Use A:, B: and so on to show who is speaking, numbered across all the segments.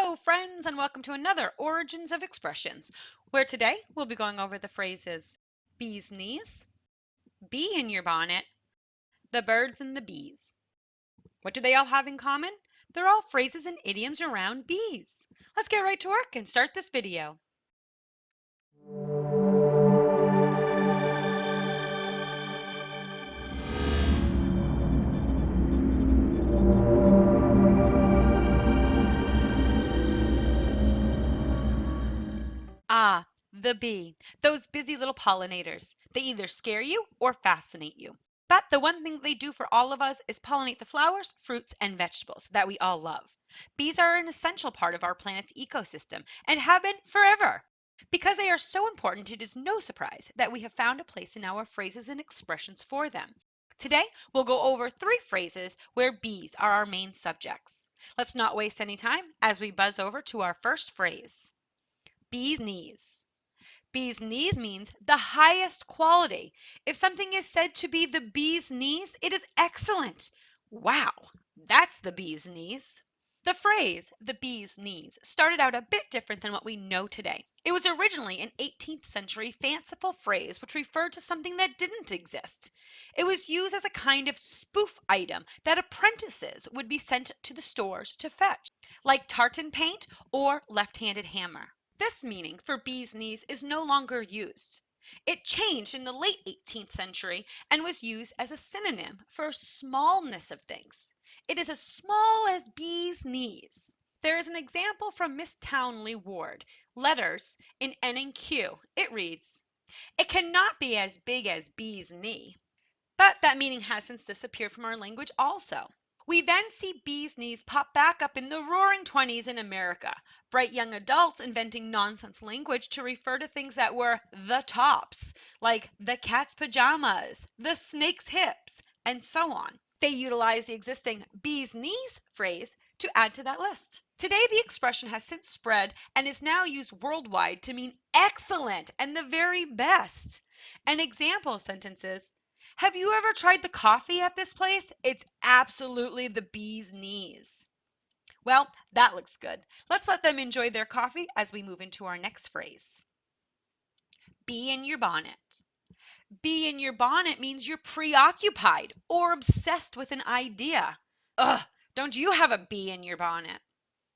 A: Hello, friends, and welcome to another Origins of Expressions, where today we'll be going over the phrases bee's knees, bee in your bonnet, the birds and the bees. What do they all have in common? They're all phrases and idioms around bees. Let's get right to work and start this video. Ah, the bee. Those busy little pollinators. They either scare you or fascinate you. But the one thing they do for all of us is pollinate the flowers, fruits, and vegetables that we all love. Bees are an essential part of our planet's ecosystem and have been forever. Because they are so important, it is no surprise that we have found a place in our phrases and expressions for them. Today, we'll go over 3 phrases where bees are our main subjects. Let's not waste any time as we buzz over to our first phrase. Bee's knees. Bee's knees means the highest quality. If something is said to be the bee's knees, it is excellent. Wow, that's the bee's knees. The phrase, the bee's knees, started out a bit different than what we know today. It was originally an 18th century fanciful phrase which referred to something that didn't exist. It was used as a kind of spoof item that apprentices would be sent to the stores to fetch, like tartan paint or left-handed hammer. This meaning for bee's knees is no longer used. It changed in the late 18th century and was used as a synonym for smallness of things. It is as small as bee's knees. There is an example from Miss Townley Ward, letters in N and Q. It reads, "It cannot be as big as bee's knee." But that meaning has since disappeared from our language also. We then see bee's knees pop back up in the roaring 20s in America, bright young adults inventing nonsense language to refer to things that were the tops, like the cat's pajamas, the snake's hips, and so on. They utilize the existing bee's knees phrase to add to that list. Today, the expression has since spread and is now used worldwide to mean excellent and the very best. An example sentence is, "Have you ever tried the coffee at this place? It's absolutely the bee's knees." Well, that looks good. Let's let them enjoy their coffee as we move into our next phrase. Bee in your bonnet. Bee in your bonnet means you're preoccupied or obsessed with an idea. Ugh, don't you have a bee in your bonnet?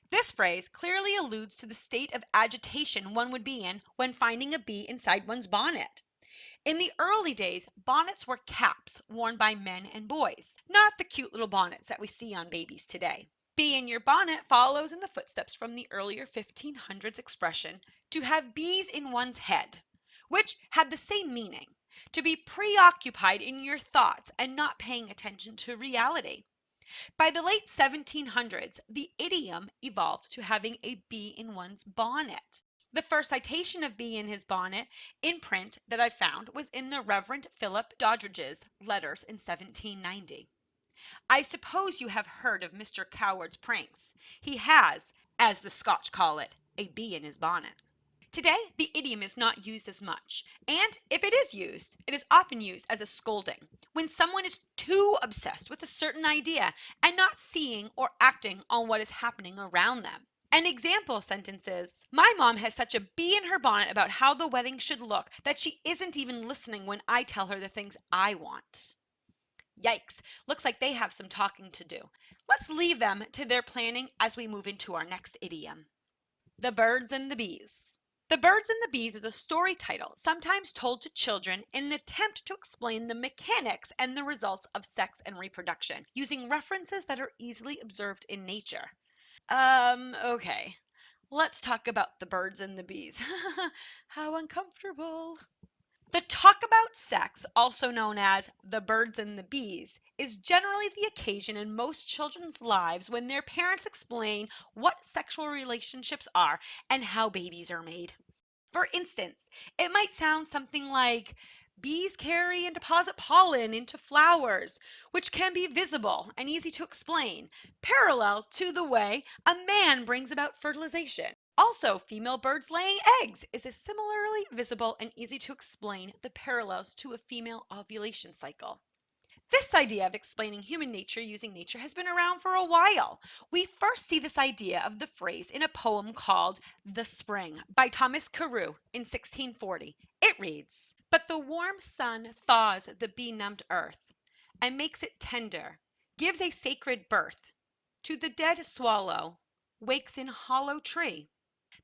A: This phrase clearly alludes to the state of agitation one would be in when finding a bee inside one's bonnet. In the early days, bonnets were caps worn by men and boys, not the cute little bonnets that we see on babies today. Bee in your bonnet follows in the footsteps from the earlier 1500s expression to have bees in one's head, which had the same meaning, to be preoccupied in your thoughts and not paying attention to reality. By the late 1700s, the idiom evolved to having a bee in one's bonnet. The first citation of bee in his bonnet in print that I found was in the Reverend Philip Doddridge's letters in 1790. I suppose you have heard of Mr. Coward's pranks. He has, as the Scotch call it, a bee in his bonnet. Today, the idiom is not used as much, and if it is used, it is often used as a scolding, when someone is too obsessed with a certain idea and not seeing or acting on what is happening around them. An example sentence is, "My mom has such a bee in her bonnet about how the wedding should look that she isn't even listening when I tell her the things I want." Yikes, looks like they have some talking to do. Let's leave them to their planning as we move into our next idiom. The birds and the bees. The Birds and the Bees is a story title sometimes told to children in an attempt to explain the mechanics and the results of sex and reproduction, using references that are easily observed in nature. Okay. Let's talk about the birds and the bees. How uncomfortable. The talk about sex, also known as the birds and the bees, is generally the occasion in most children's lives when their parents explain what sexual relationships are and how babies are made. For instance, it might sound something like, "Bees carry and deposit pollen into flowers, which can be visible and easy to explain, parallel to the way a man brings about fertilization. Also, female birds laying eggs is a similarly visible and easy to explain the parallels to a female ovulation cycle." This idea of explaining human nature using nature has been around for a while. We first see this idea of the phrase in a poem called The Spring by Thomas Carew in 1640. It reads, "But the warm sun thaws the benumbed earth, and makes it tender, gives a sacred birth to the dead swallow, wakes in hollow tree.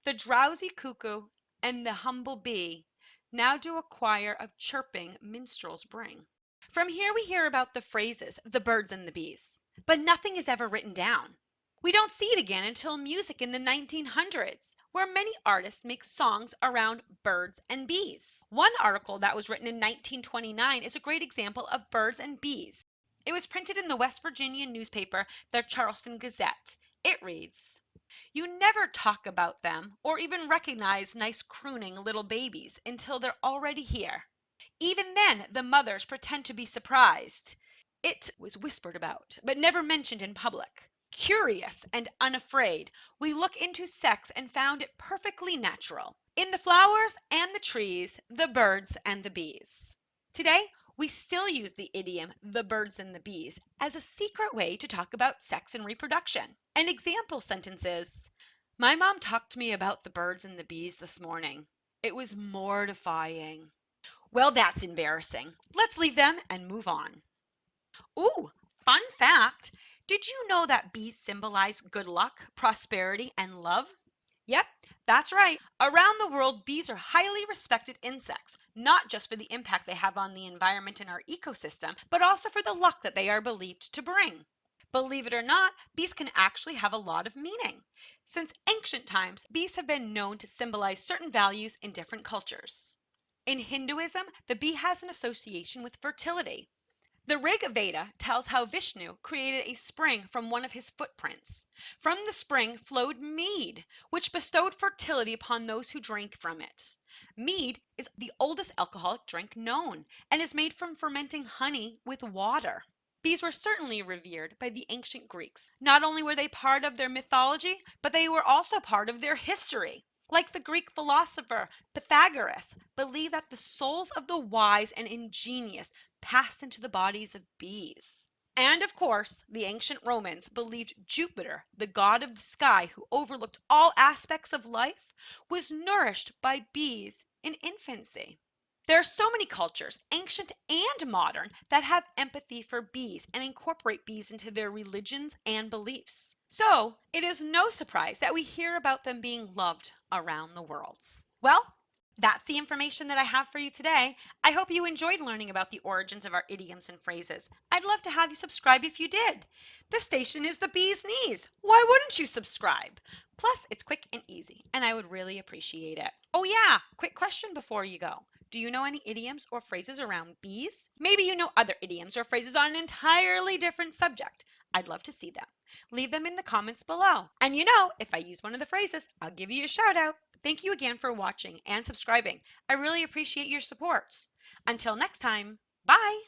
A: The drowsy cuckoo and the humble bee now do a choir of chirping minstrels bring." From here we hear about the phrases, the birds and the bees, but nothing is ever written down. We don't see it again until music in the 1900s, where many artists make songs around birds and bees. One article that was written in 1929 is a great example of birds and bees. It was printed in the West Virginia newspaper, the Charleston Gazette. It reads, "You never talk about them or even recognize nice crooning little babies until they're already here. Even then the mothers pretend to be surprised. It was whispered about, but never mentioned in public. Curious and unafraid, we look into sex and found it perfectly natural in the flowers and the trees, the birds and the bees." Today, we still use the idiom "the birds and the bees" as a secret way to talk about sex and reproduction. An example sentence is, "My mom talked to me about the birds and the bees this morning. It was mortifying." Well, that's embarrassing. Let's leave them and move on. Ooh, fun fact. Did you know that bees symbolize good luck, prosperity, and love? Yep, that's right. Around the world, bees are highly respected insects, not just for the impact they have on the environment and our ecosystem, but also for the luck that they are believed to bring. Believe it or not, bees can actually have a lot of meaning. Since ancient times, bees have been known to symbolize certain values in different cultures. In Hinduism, the bee has an association with fertility. The Rig Veda tells how Vishnu created a spring from one of his footprints. From the spring flowed mead, which bestowed fertility upon those who drank from it. Mead is the oldest alcoholic drink known and is made from fermenting honey with water. Bees were certainly revered by the ancient Greeks. Not only were they part of their mythology, but they were also part of their history. Like the Greek philosopher Pythagoras believed that the souls of the wise and ingenious passed into the bodies of bees. And of course, the ancient Romans believed Jupiter, the god of the sky who overlooked all aspects of life, was nourished by bees in infancy. There are so many cultures, ancient and modern, that have empathy for bees and incorporate bees into their religions and beliefs. So it is no surprise that we hear about them being loved around the world. Well, that's the information that I have for you today. I hope you enjoyed learning about the origins of our idioms and phrases. I'd love to have you subscribe if you did. This station is the bee's knees. Why wouldn't you subscribe? Plus, it's quick and easy, and I would really appreciate it. Oh yeah, quick question before you go. Do you know any idioms or phrases around bees? Maybe you know other idioms or phrases on an entirely different subject. I'd love to see them. Leave them in the comments below. And you know, if I use one of the phrases, I'll give you a shout out. Thank you again for watching and subscribing. I really appreciate your support. Until next time, bye!